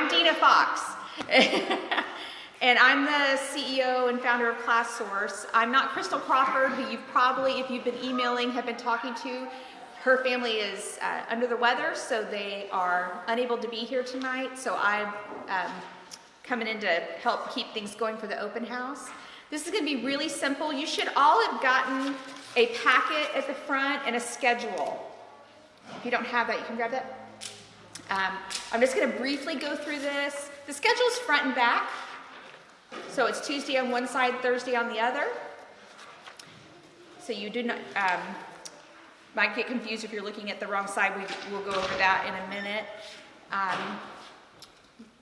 Dina Fox. And I'm the CEO and founder of ClassSource. I'm not Crystal Crawford, who you've probably, if you've been emailing, have been talking to. Her family is under the weather, so they are unable to be here tonight. So I'm coming in to help keep things going for the open house. This is going to be really simple. You should all have gotten a packet at the front and a schedule. If you don't have that, you can grab that. I'm just going to briefly go through this. The schedule is front and back. So it's Tuesday on one side, Thursday on the other. So you do not, might get confused if you're looking at the wrong side. We'll go over that in a minute.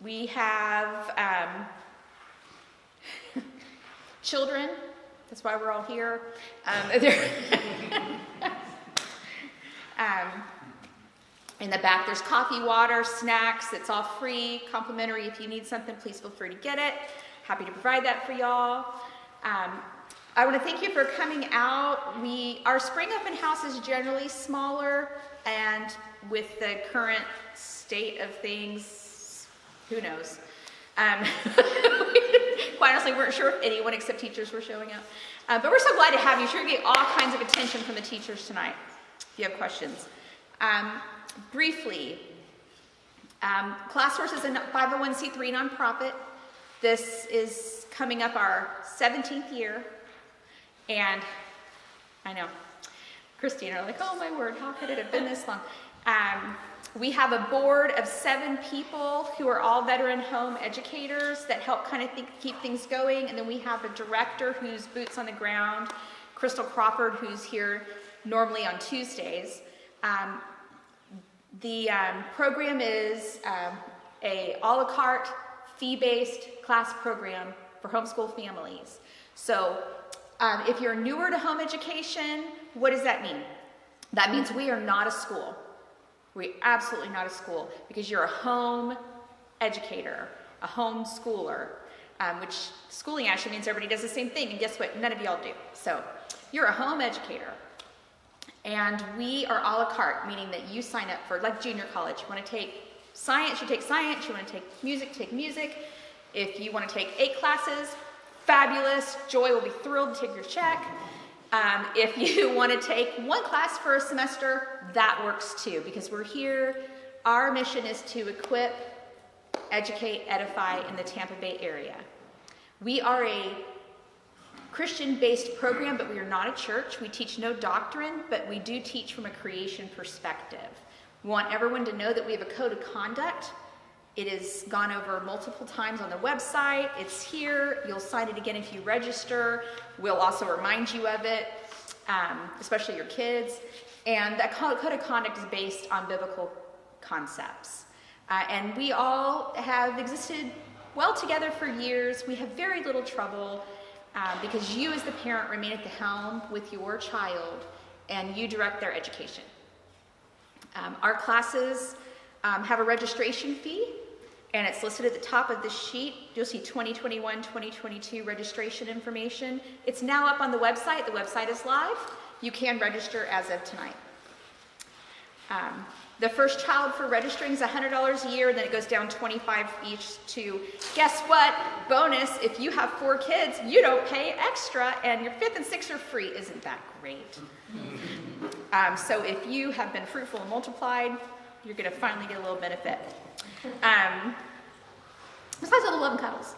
We have children. That's why we're all here. In the back, there's coffee, water, snacks. It's all free, complimentary. If you need something, please feel free to get it. Happy to provide that for y'all. I want to thank you for coming out. Our spring open house is generally smaller, and with the current state of things, who knows? Quite honestly, we weren't sure if anyone except teachers were showing up. But we're so glad to have you. Sure, get all kinds of attention from the teachers tonight if you have questions. Briefly, ClassSource is a 501c3 nonprofit. This is coming up our 17th year, and I know, Christine are like, oh my word, how could it have been this long? We have a board of 7 people who are all veteran home educators that help kind of keep things going, and then we have a director who's boots on the ground, Crystal Crawford, who's here normally on Tuesdays. The program is a a la carte, fee-based class program for homeschool families. So if you're newer to home education, what does that mean? That means we are not a school. We're absolutely not a school, because you're a home educator, a home schooler, which schooling actually means everybody does the same thing, and guess what? None of y'all do. So you're a home educator. And we are a la carte, meaning that you sign up for, like junior college, you want to take science, you take science. You want to take music. If you want to take 8 classes, fabulous. Joy will be thrilled to take your check. If you want to take 1 class for a semester, that works too, because we're here. Our mission is to equip, educate, edify in the Tampa Bay area. We are a Christian-based program, but we are not a church. We teach no doctrine, but we do teach from a creation perspective. We want everyone to know that we have a code of conduct. It is gone over multiple times on the website. It's here. You'll sign it again if you register. We'll also remind you of it, especially your kids. And that code of conduct is based on biblical concepts. And we all have existed well together for years. We have very little trouble because you as the parent remain at the helm with your child and you direct their education. Our classes have a registration fee, and it's listed at the top of this sheet. You'll see 2021, 2022 registration information. It's now up on the website. The website is live. You can register as of tonight. The first child for registering is $100 a year, and then it goes down $25 each to, guess what? Bonus, if you have 4 kids, you don't pay extra, and your 5th and 6th are free. Isn't that great? So if you have been fruitful and multiplied, you're going to finally get a little benefit. Besides all the love and cuddles.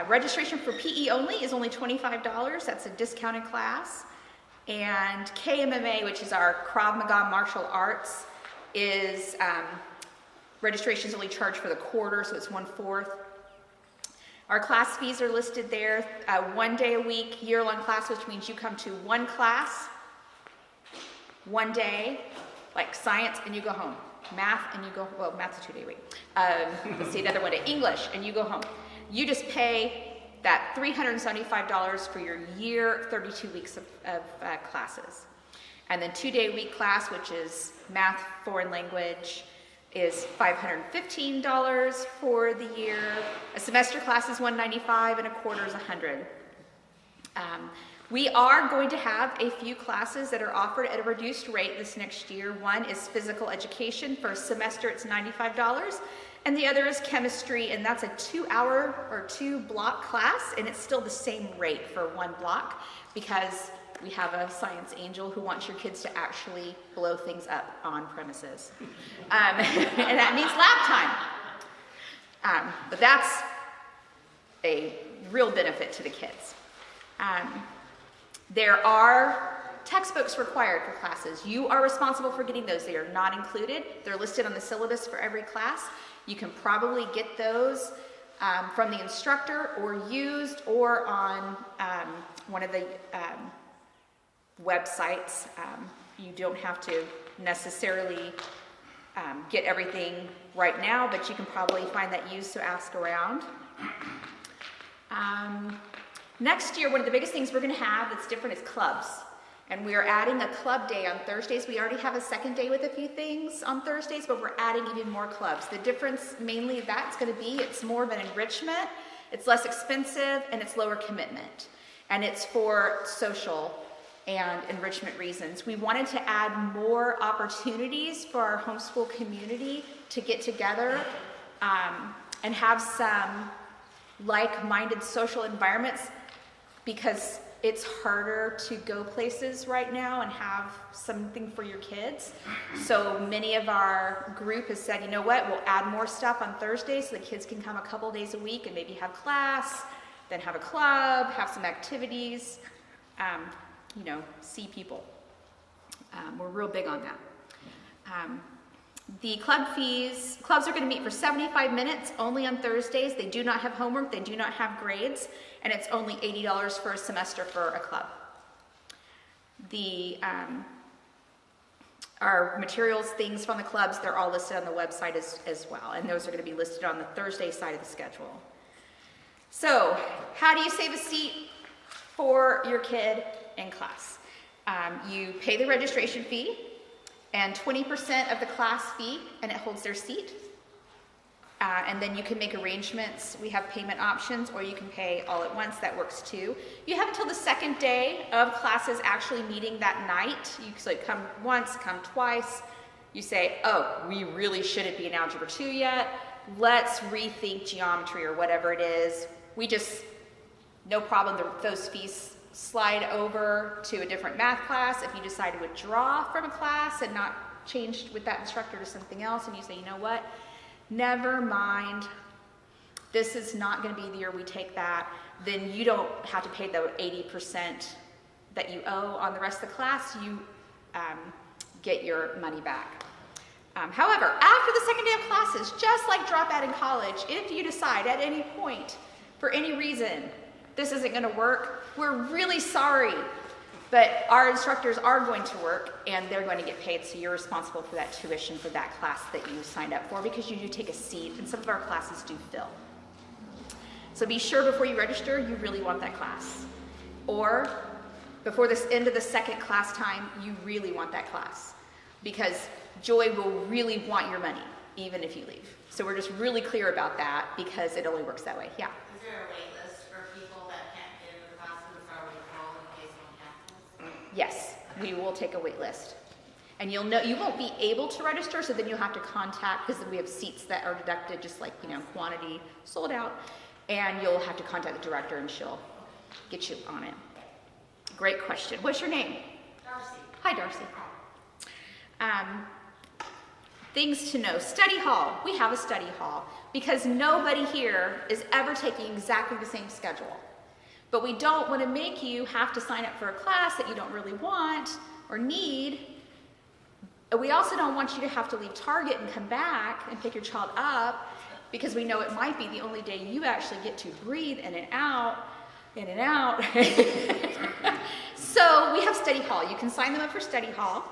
Registration for PE only is only $25. That's a discounted class. And KMMA, which is our Krav Maga martial arts, is registration is only charged for the quarter, so it's 1/4. Our class fees are listed there. 1 day a week, year-long class, which means you come to 1 class, 1 day, like science, and you go home. Math, and you go, well, math's a 2-day week. Let's see, another 1 day. English, and you go home. You just pay that $375 for your year, 32 weeks of classes. And then 2-day week class, which is math, foreign language, is $515 for the year. A semester class is $195, and a quarter is $100. We are going to have a few classes that are offered at a reduced rate this next year. One is physical education. For a semester, it's $95. And the other is chemistry, and that's a 2-hour or 2-block class, and it's still the same rate for 1 block because we have a science angel who wants your kids to actually blow things up on premises. And that means lab time. But that's a real benefit to the kids. There are textbooks required for classes. You are responsible for getting those. They are not included. They're listed on the syllabus for every class. You can probably get those from the instructor or used or on one of the websites. You don't have to necessarily get everything right now, but you can probably find that used, so ask around. Next year, one of the biggest things we're going to have that's different is clubs. And we are adding a club day on Thursdays. We already have a second day with a few things on Thursdays, but we're adding even more clubs. The difference mainly that's going to be, it's more of an enrichment, it's less expensive, and it's lower commitment. And it's for social and enrichment reasons. We wanted to add more opportunities for our homeschool community to get together and have some like-minded social environments, because it's harder to go places right now and have something for your kids. So many of our group has said, you know what, we'll add more stuff on Thursdays so the kids can come a couple days a week and maybe have class, then have a club, have some activities, see people. We're real big on that. The clubs are going to meet for 75 minutes only on Thursdays. They do not have homework, they do not have grades, and it's only $80 for a semester for a club. Our materials, things from the clubs, they're all listed on the website as well, and those are going to be listed on the Thursday side of the schedule. So, how do you save a seat for your kid in class? You pay the registration fee, and 20% of the class fee, and it holds their seat. And then you can make arrangements. We have payment options, or you can pay all at once. That works too. You have until the second day of classes actually meeting that night. You can come once, come twice. You say, oh, we really shouldn't be in Algebra 2 yet. Let's rethink geometry or whatever it is. No problem, those fees slide over to a different math class. If you decide to withdraw from a class and not change with that instructor to something else, and you say, you know what, never mind, this is not going to be the year we take that, then you don't have to pay the 80% that you owe on the rest of the class. You get your money back. However, after the second day of classes, just like Dropout in college, if you decide at any point, for any reason, this isn't going to work, we're really sorry, but our instructors are going to work and they're going to get paid, so you're responsible for that tuition for that class that you signed up for, because you do take a seat and some of our classes do fill. So be sure before you register you really want that class, or before this end of the second class time you really want that class, because Joy will really want your money even if you leave. So we're just really clear about that because it only works that way. Yeah. Is there a wait list for people that can't get into the classes that are already enrolled in case one happens? Yes, we will take a wait list. And you'll know you won't be able to register, so then you'll have to contact, because we have seats that are deducted just like, quantity sold out, and you'll have to contact the director and she'll get you on it. Great question. What's your name? Darcy. Hi, Darcy. Things to know. Study hall. We have a study hall because nobody here is ever taking exactly the same schedule. But we don't want to make you have to sign up for a class that you don't really want or need. We also don't want you to have to leave Target and come back and pick your child up, because we know it might be the only day you actually get to breathe in and out, in and out. So we have study hall. You can sign them up for study hall,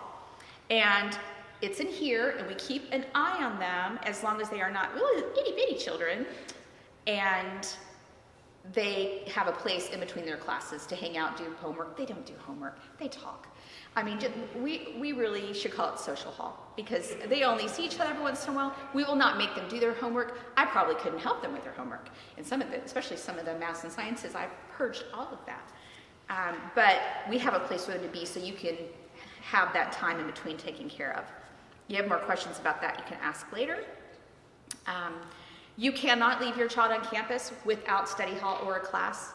and it's in here, and we keep an eye on them as long as they are not really itty-bitty children, and they have a place in between their classes to hang out, do homework. They don't do homework, they talk. I mean, we really should call it social hall, because they only see each other every once in a while. We will not make them do their homework. I probably couldn't help them with their homework. And some of it, especially some of the maths and sciences, I've purged all of that. But we have a place for them to be so you can have that time in between taken care of. You have more questions about that, you can ask later. You cannot leave your child on campus without study hall or a class.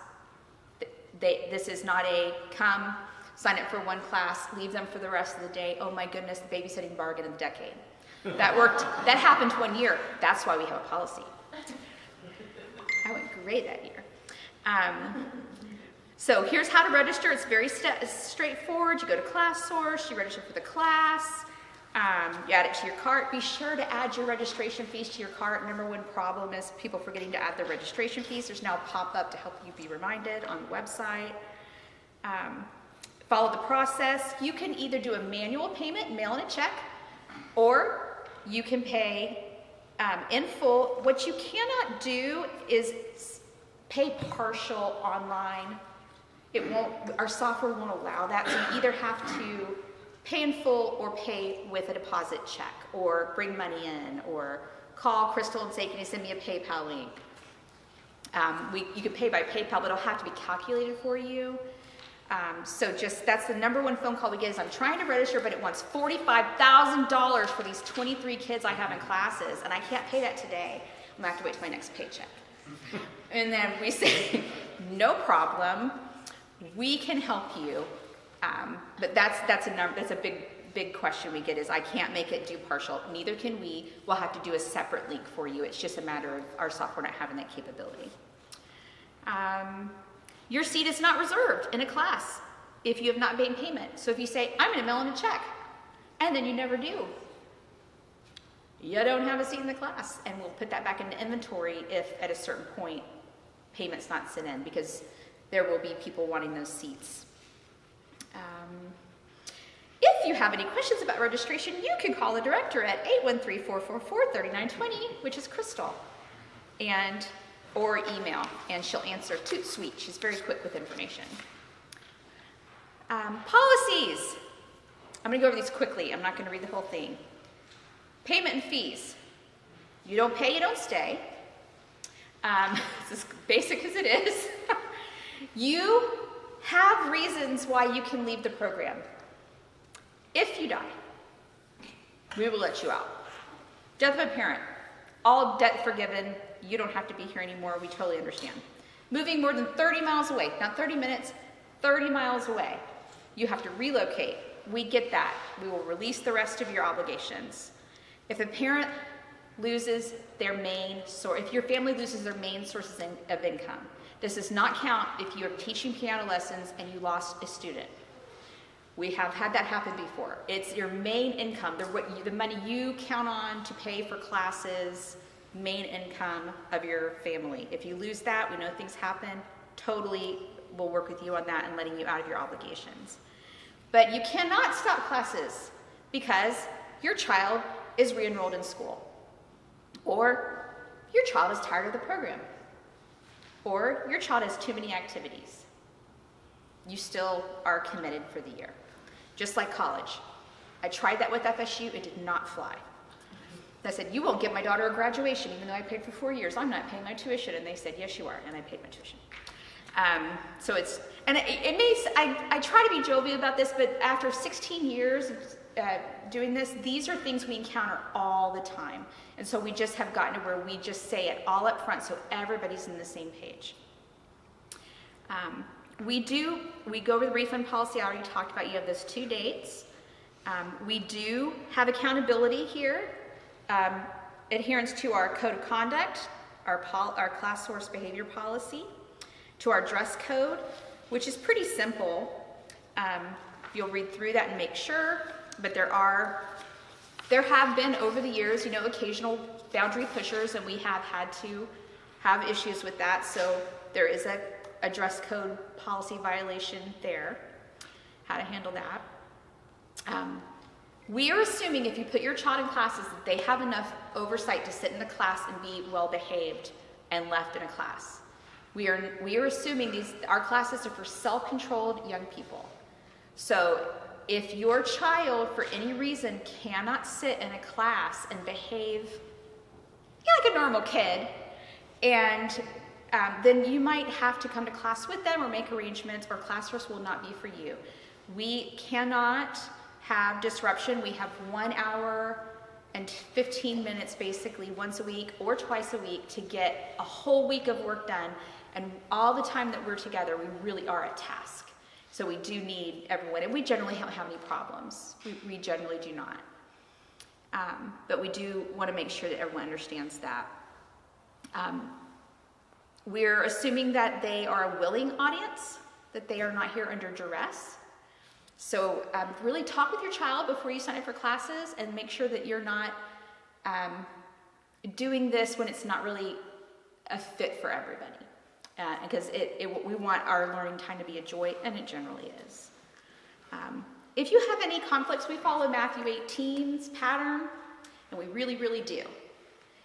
This is not a come, sign up for one class, leave them for the rest of the day. Oh my goodness, the babysitting bargain of the decade. That worked, that happened 1 year. That's why we have a policy. I went great that year. So here's how to register. It's very straightforward. You go to ClassSource, you register for the class, you add it to your cart. Be sure to add your registration fees to your cart. Number one problem is people forgetting to add their registration fees. There's now a pop-up to help you be reminded on the website. Follow the process. You can either do a manual payment, mail in a check, or you can pay in full. What you cannot do is pay partial online. Our software won't allow that, so you either have to pay in full or pay with a deposit check, or bring money in, or call Crystal and say, can you send me a PayPal link? You can pay by PayPal, but it'll have to be calculated for you. So that's the number one phone call we get is I'm trying to register, but it wants $45,000 for these 23 kids I have in classes, and I can't pay that today. I'm gonna have to wait till my next paycheck. And then we say, no problem, we can help you. But that's a big question we get is I can't make it do partial. Neither can we. We'll have to do a separate link for you. It's just a matter of our software not having that capability. Your seat is not reserved in a class if you have not made payment. So if you say, I'm going to mail in a check, and then you never do, you don't have a seat in the class, and we'll put that back into inventory if at a certain point payment's not sent in, because there will be people wanting those seats. If you have any questions about registration, you can call the director at 813-444-3920, which is Crystal, or email, and she'll answer toot sweet. She's very quick with information. Policies. I'm going to go over these quickly. I'm not going to read the whole thing. Payment and fees. You don't pay, you don't stay. It's as basic as it is. You have reasons why you can leave the program. If you die, we will let you out. Death of a parent, all debt forgiven. You don't have to be here anymore. We totally understand. Moving more than 30 miles away, not 30 minutes, 30 miles away. You have to relocate. We get that. We will release the rest of your obligations. If a parent loses their main source, if your family loses their main sources of income, this does not count if you're teaching piano lessons and you lost a student. We have had that happen before. It's your main income, the money you count on to pay for classes, main income of your family. If you lose that, we know things happen, totally we'll work with you on that and letting you out of your obligations. But you cannot stop classes because your child is re-enrolled in school, or your child is tired of the program, or your child has too many activities. You still are committed for the year. Just like college. I tried that with FSU, it did not fly. I said, you won't give my daughter a graduation even though I paid for 4 years. I'm not paying my tuition. And they said, yes, you are. And I paid my tuition. I try to be jovial about this, but after 16 years doing this, these are things we encounter all the time. And so we just have gotten to where we just say it all up front so everybody's in the same page. We go over the refund policy. I already talked about. You have those 2 dates. We do have accountability here. Adherence to our code of conduct, our ClassSource behavior policy, to our dress code, which is pretty simple. You'll read through that and make sure, but there have been over the years, occasional boundary pushers, and we have had to have issues with that. So there is a dress code policy violation there, how to handle that. We are assuming if you put your child in classes that they have enough oversight to sit in the class and be well behaved and left in a class. We are assuming our classes are for self-controlled young people. So if your child for any reason cannot sit in a class and behave like a normal kid, and then you might have to come to class with them or make arrangements, or classrooms will not be for you. We cannot have disruption. We have 1 hour and 15 minutes basically once a week or twice a week to get a whole week of work done. And all the time that we're together, we really are at task. So we do need everyone, and we generally don't have any problems. We generally do not. But we do want to make sure that everyone understands that. We're assuming that they are a willing audience, that they are not here under duress. So really talk with your child before you sign up for classes, and make sure that you're not doing this when it's not really a fit for everybody. Because we want our learning time to be a joy, and it generally is. If you have any conflicts, we follow Matthew 18's pattern, and we really, really do.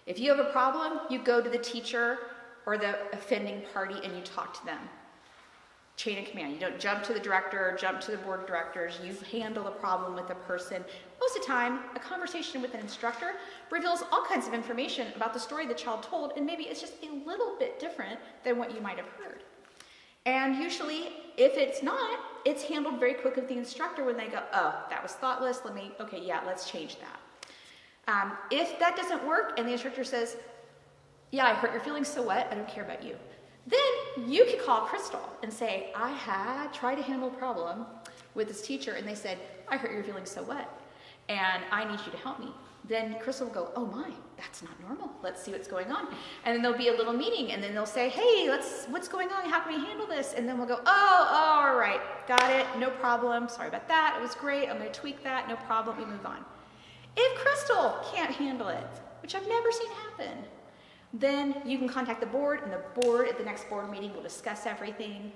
If you have a problem, you go to the teacher or the offending party and you talk to them. Chain of command. You don't jump to the director or jump to the board of directors. You handle the problem with the person. Most of the time, a conversation with an instructor reveals all kinds of information about the story the child told, and maybe it's just a little bit different than what you might have heard. And usually, if it's not, it's handled very quickly with the instructor when they go, oh, that was thoughtless, let's change that. If that doesn't work and the instructor says, yeah, I hurt your feelings, so what? I don't care about you. Then you can call Crystal and say, I had tried to handle a problem with this teacher, and they said, I hurt your feelings, so what? And I need you to help me. Then Crystal will go, oh my, that's not normal. Let's see what's going on. And then there'll be a little meeting, and then they'll say, hey, what's going on? How can we handle this? And then we'll go, oh, all right, got it, no problem. Sorry about that, it was great. I'm gonna tweak that, no problem, we move on. If Crystal can't handle it, which I've never seen happen, then you can contact the board, and the board at the next board meeting will discuss everything,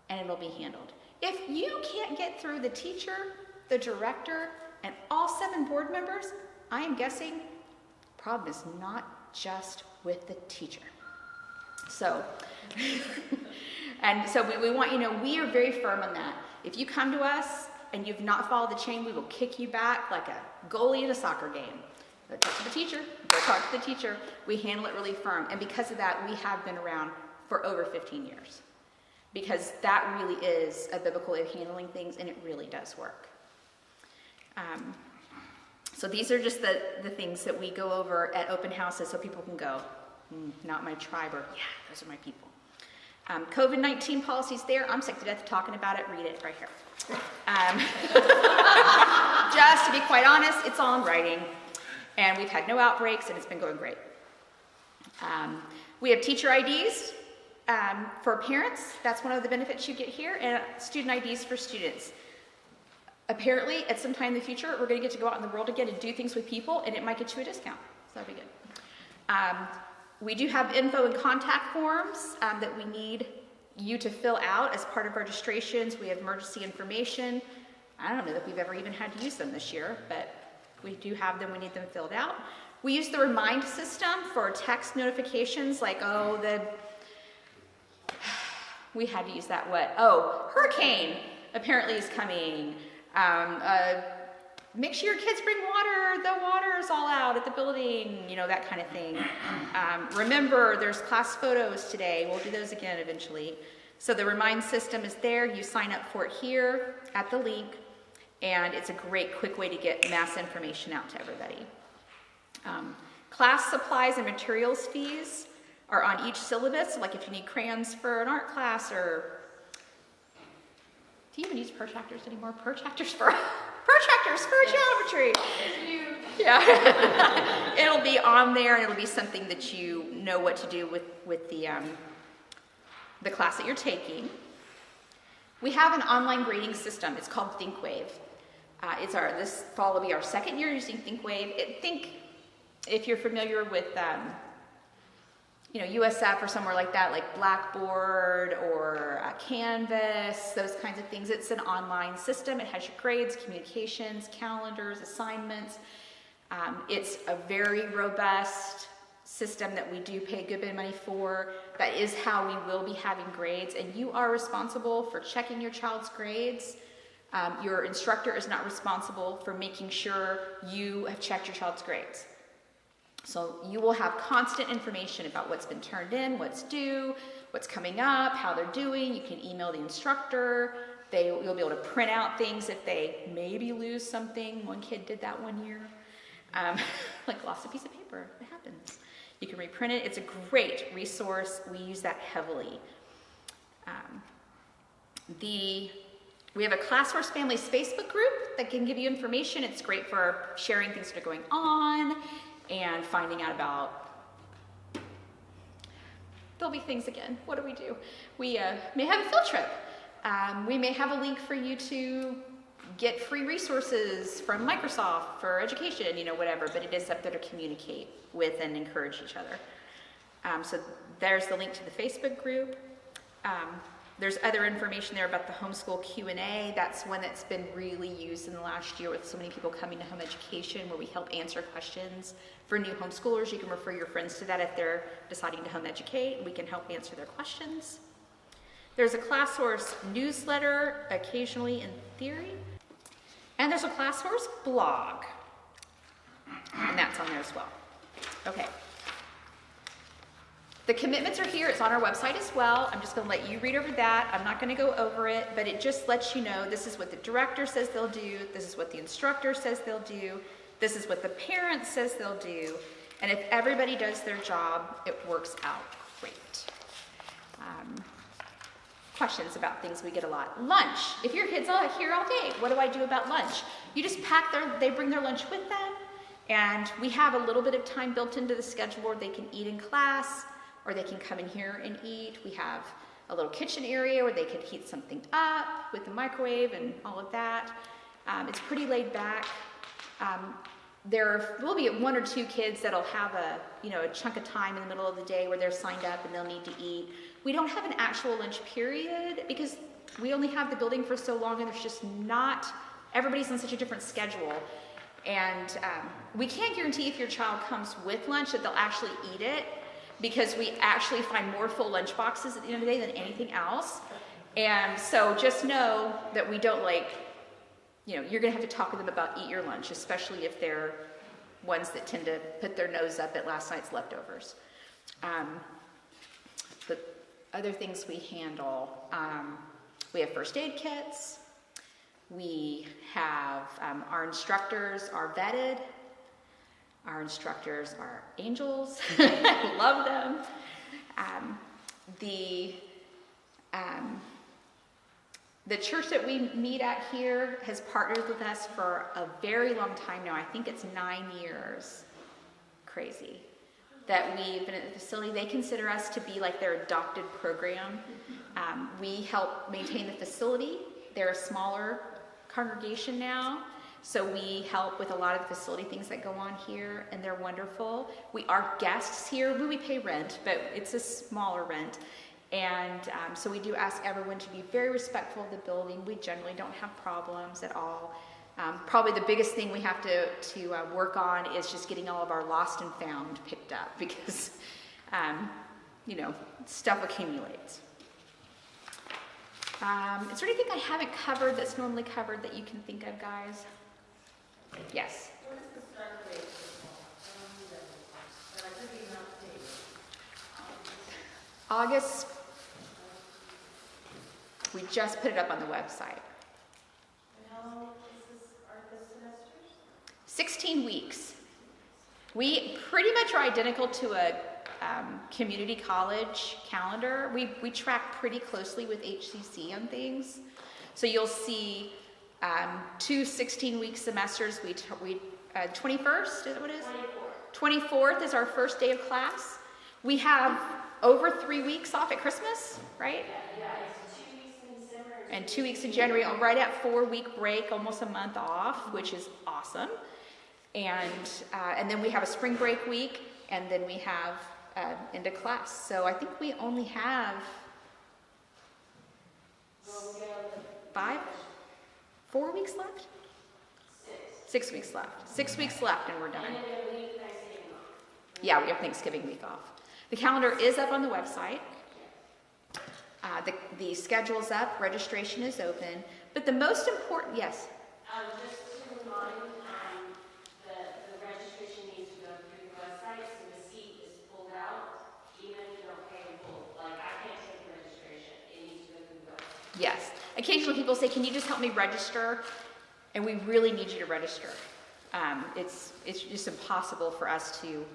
and it'll be handled. If you can't get through the teacher, the director, and all 7 board members, I am guessing the problem is not just with the teacher. So, we want you to know we are very firm on that. If you come to us and you've not followed the chain, we will kick you back like a goalie in a soccer game. Go talk to the teacher, go talk to the teacher. We handle it really firm. And because of that, we have been around for over 15 years. Because that really is a biblical way of handling things, and it really does work. So these are just the things that we go over at open houses so people can go, not my tribe, or yeah, those are my people. COVID-19 policies there. I'm sick to death of talking about it. Read it right here. Just to be quite honest, it's all in writing. And we've had no outbreaks, and it's been going great. We have teacher IDs for parents. That's one of the benefits you get here, and student IDs for students. Apparently, at some time in the future, we're going to get to go out in the world again and do things with people, and it might get you a discount. So that'd be good. We do have info and contact forms that we need you to fill out as part of registrations. We have emergency information. I don't know that we've ever even had to use them this year, but we do have them. We need them filled out. We use the Remind system for text notifications, like, we had to use that hurricane apparently is coming. Make sure your kids bring water. The water is all out at the building, that kind of thing. Remember, there's class photos today. We'll do those again eventually. So the Remind system is there. You sign up for it here at the link, and it's a great, quick way to get mass information out to everybody. Class supplies and materials fees are on each syllabus. Like if you need crayons for an art class, or do you even use protractors anymore? Protractors for geometry. Yeah. It'll be on there, and it'll be something that you know what to do with the class that you're taking. We have an online grading system. It's called ThinkWave. This fall will be our 2nd year using ThinkWave. If you're familiar with USF or somewhere like that, like Blackboard or Canvas, those kinds of things. It's an online system. It has your grades, communications, calendars, assignments. It's a very robust system that we do pay a good bit of money for. That is how we will be having grades, and you are responsible for checking your child's grades. Your instructor is not responsible for making sure you have checked your child's grades. So you will have constant information about what's been turned in, what's due, what's coming up, how they're doing. You can email the instructor. You'll be able to print out things if they maybe lose something. One kid did that one year. Like lost a piece of paper. It happens. You can reprint it. It's a great resource. We use that heavily. We have a ClassWorks Families Facebook group that can give you information. It's great for sharing things that are going on and finding out about. There'll be things again. What do we do? We may have a field trip. We may have a link for you to get free resources from Microsoft for education, whatever, but it is up there to communicate with and encourage each other. So there's the link to the Facebook group. There's other information there about the homeschool Q&A. That's one that's been really used in the last year with so many people coming to home education, where we help answer questions for new homeschoolers. You can refer your friends to that if they're deciding to home educate. We can help answer their questions. There's a ClassWorks newsletter, occasionally in theory. And there's a ClassWorks blog. And that's on there as well. Okay. The commitments are here. It's on our website as well. I'm just going to let you read over that. I'm not going to go over it, but it just lets you know this is what the director says they'll do. This is what the instructor says they'll do. This is what the parent says they'll do. And if everybody does their job, it works out great. Questions about things we get a lot. Lunch. If your kids are here all day, what do I do about lunch? You just they bring their lunch with them, and we have a little bit of time built into the schedule where they can eat in class, or they can come in here and eat. We have a little kitchen area where they could heat something up with the microwave and all of that. It's pretty laid back. There will be one or two kids that'll have a chunk of time in the middle of the day where they're signed up and they'll need to eat. We don't have an actual lunch period because we only have the building for so long, and there's just not, everybody's on such a different schedule. And we can't guarantee if your child comes with lunch that they'll actually eat it, because we actually find more full lunch boxes at the end of the day than anything else. And so just know that we don't you're gonna have to talk with them about eat your lunch, especially if they're ones that tend to put their nose up at last night's leftovers. The other things we handle, we have first aid kits. We have, our instructors are vetted. Our instructors are angels. I love them. The church that we meet at here has partnered with us for a very long time now. I think it's 9 years. Crazy. That we've been at the facility. They consider us to be like their adopted program. We help maintain the facility. They're a smaller congregation now, so we help with a lot of the facility things that go on here, and they're wonderful. We are guests here. We pay rent, but it's a smaller rent. And so we do ask everyone to be very respectful of the building. We generally don't have problems at all. Probably the biggest thing we have to work on is just getting all of our lost and found picked up, because stuff accumulates. Is there anything I haven't covered that's normally covered that you can think of, guys? Yes? What is the start date? I could be not paid. August. We just put it up on the website. And how long are the semesters? 16 weeks. We pretty much are identical to a community college calendar. We track pretty closely with HCC on things. So you'll see 2 16-week semesters. 21st, is that what it is? 24th is our first day of class. We have over 3 weeks off at Christmas, right? Yeah, it's 2 weeks in December. And 2 weeks in January, right at 4-week break, almost a month off, which is awesome. And then we have a spring break week, and then we have into class. So I think we only have 4 weeks left? 6 weeks left. 6 weeks left, and we're done. Yeah, we have Thanksgiving week off. The calendar is up on the website. The schedule's up, registration is open. But the most important, yes? Just to remind, the registration needs to go through the website, Yes. Occasionally people say, can you just help me register? And we really need you to register. It's just impossible for us to,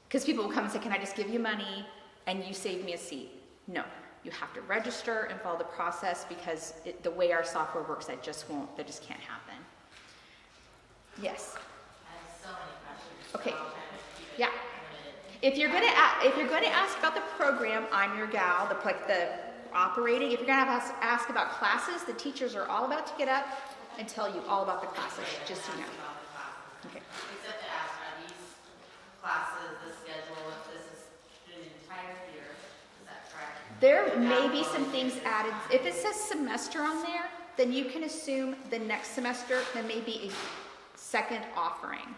because people will come and say, can I just give you money and you save me a seat? No, you have to register and follow the process, because the way our software works, that just can't happen. Yes. I have so many questions. Okay. So I'll kind of keep it Yeah. limited. If you're going to ask about the program, I'm your gal, the operating. If you're going to ask about classes, the teachers are all about to get up and tell you all about the classes, just so you know. About the classes. Okay. Except to ask, are these classes, the schedule, if this is an entire year, is that correct? There may be some things added. If it says semester on there, then you can assume the next semester there may be a second offering.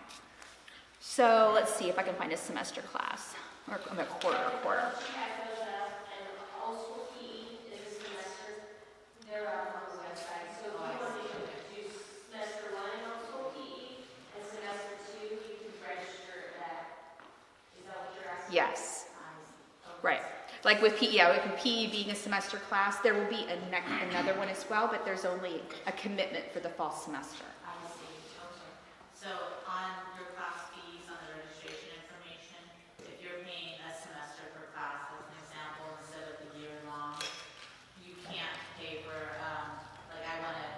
So let's see if I can find a semester class, or a quarter. She had those up, and also PE is a semester. They're up on the website. So if you want to do semester 1 in also PE and semester 2, you can register that. Is that what you're asking? Yes, right. Like with PE, with PE being a semester class, there will be another one as well, but there's only a commitment for the fall semester. I see, okay. So on your class fees, on the registration information, if you're paying a semester per class, as an example, instead of the year long, you can't pay for, like I want to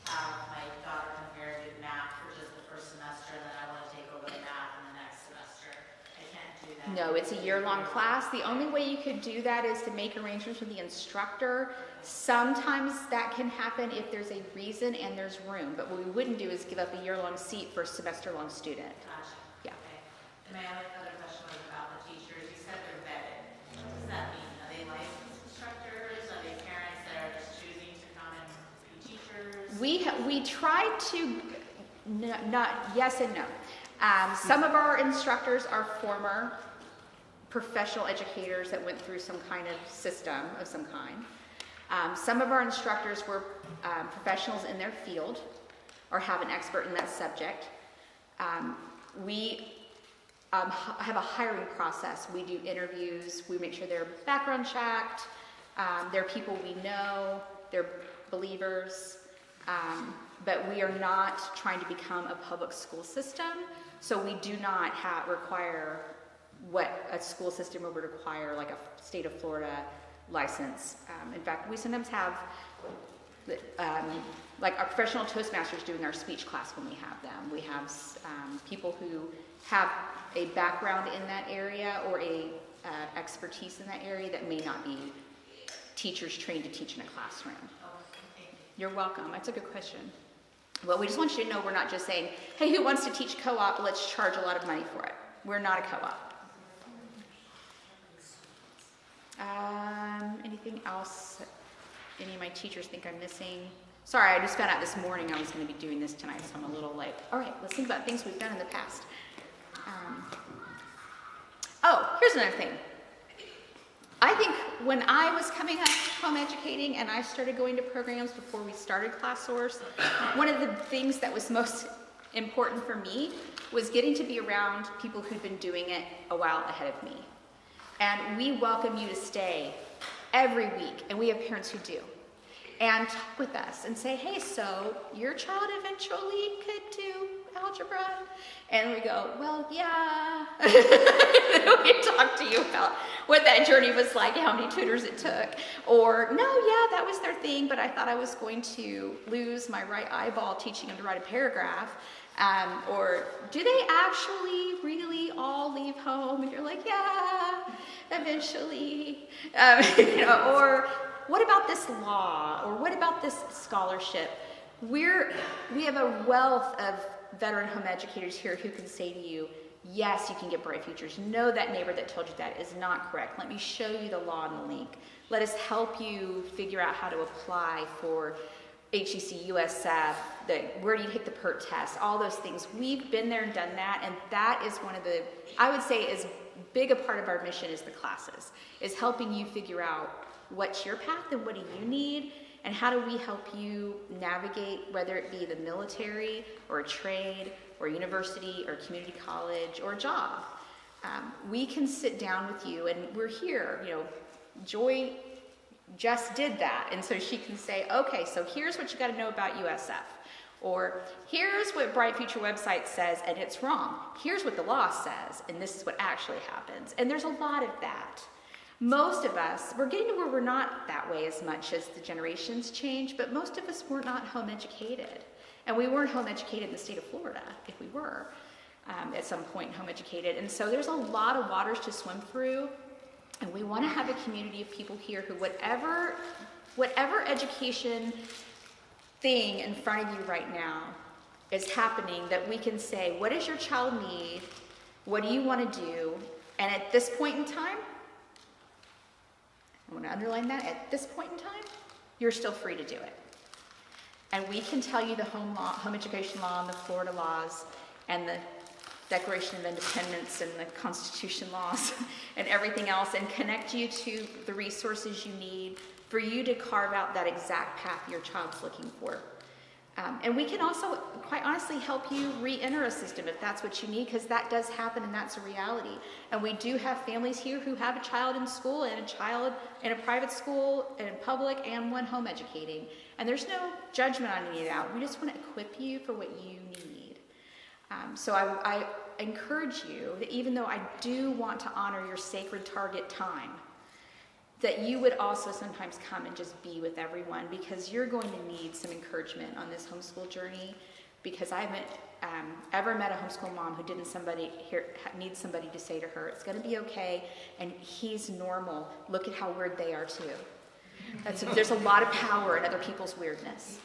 have my daughter compare good math for just the first semester, and then I want to take over the math in the next semester. I can't do that. No, it's a year-long class. The only way you could do that is to make arrangements with the instructor. Sometimes that can happen if there's a reason and there's room, but what we wouldn't do is give up a year-long seat for a semester-long student. Gotcha. Yeah. Okay. And my other question was about the teachers. You said they're vetted. What does that mean? Are they licensed instructors? Are they parents that are just choosing to come and be teachers? We try to, not yes and no. Some of our instructors are former professional educators that went through some kind of system of some kind. Some of our instructors were professionals in their field or have an expert in that subject. We have a hiring process. We do interviews. We make sure they're background checked. They're people we know. They're believers. But we are not trying to become a public school system. So we do not require what a school system would require, like a state of Florida license. In fact, we sometimes have like our professional Toastmasters doing our speech class when we have them. We have people who have a background in that area or a expertise in that area that may not be teachers trained to teach in a classroom. You're welcome. That's a good question. Well, we just want you to know we're not just saying, hey, who wants to teach co-op? Let's charge a lot of money for it. We're not a co-op. Anything else that any of my teachers think I'm missing? Sorry, I just found out this morning I was going to be doing this tonight, so I'm a little like, all right, let's think about things we've done in the past. Here's another thing. I think when I was coming up home educating and I started going to programs before we started ClassSource, one of the things that was most important for me was getting to be around people who'd been doing it a while ahead of me. And we welcome you to stay every week, and we have parents who do, and talk with us and say, hey, so your child eventually could do algebra? And we go, well, yeah. We talk to you about what that journey was like, how many tutors it took. Or, no, yeah, that was their thing, but I thought I was going to lose my right eyeball teaching them to write a paragraph. Or, do they actually really all leave home? And you're like, yeah, eventually. Or, what about this law? Or what about this scholarship? We have a wealth of veteran home educators here who can say to you, yes, you can get bright futures. No, that neighbor that told you that is not correct. Let me show you the law and the link. Let us help you figure out how to apply for HCC, USF, where do you take the PERT test, all those things. We've been there and done that, and that is one of the, I would say, as big a part of our mission as the classes, is helping you figure out what's your path and what do you need, and how do we help you navigate, whether it be the military or a trade or a university or community college or a job. We can sit down with you, and we're here. Joy just did that. And so she can say, okay, so here's what you got to know about USF. Or here's what Bright Future website says, and it's wrong. Here's what the law says, and this is what actually happens. And there's a lot of that. Most of us, we're getting to where we're not that way as much as the generations change, but most of us were not home educated. And we weren't home educated in the state of Florida, if we were at some point home educated. And so there's a lot of waters to swim through. And we want to have a community of people here who whatever education thing in front of you right now is happening, that we can say, what does your child need? What do you want to do? And at this point in time, I want to underline that, at this point in time, you're still free to do it. And we can tell you the home education law and the Florida laws and the Declaration of Independence and the Constitution laws and everything else, and connect you to the resources you need for you to carve out that exact path your child's looking for. And we can also, quite honestly, help you re-enter a system if that's what you need, because that does happen and that's a reality. And we do have families here who have a child in school and a child in a private school and in public and one home educating. And there's no judgment on any of that. We just want to equip you for what you need. So I encourage you that even though I do want to honor your sacred target time, that you would also sometimes come and just be with everyone, because you're going to need some encouragement on this homeschool journey, because I haven't ever met a homeschool mom who didn't need somebody to say to her, it's going to be okay, and he's normal. Look at how weird they are too. There's a lot of power in other people's weirdness.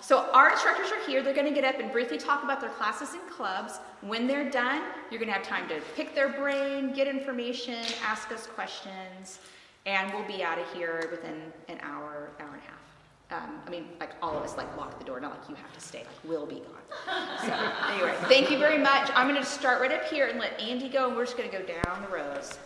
So our instructors are here. They're going to get up and briefly talk about their classes and clubs. When they're done, you're going to have time to pick their brain, get information, ask us questions, and we'll be out of here within an hour, hour and a half. I mean, like all of us lock the door, not like you have to stay, like we'll be gone. So anyway, thank you very much. I'm going to start right up here and let Andy go, and we're just going to go down the rows.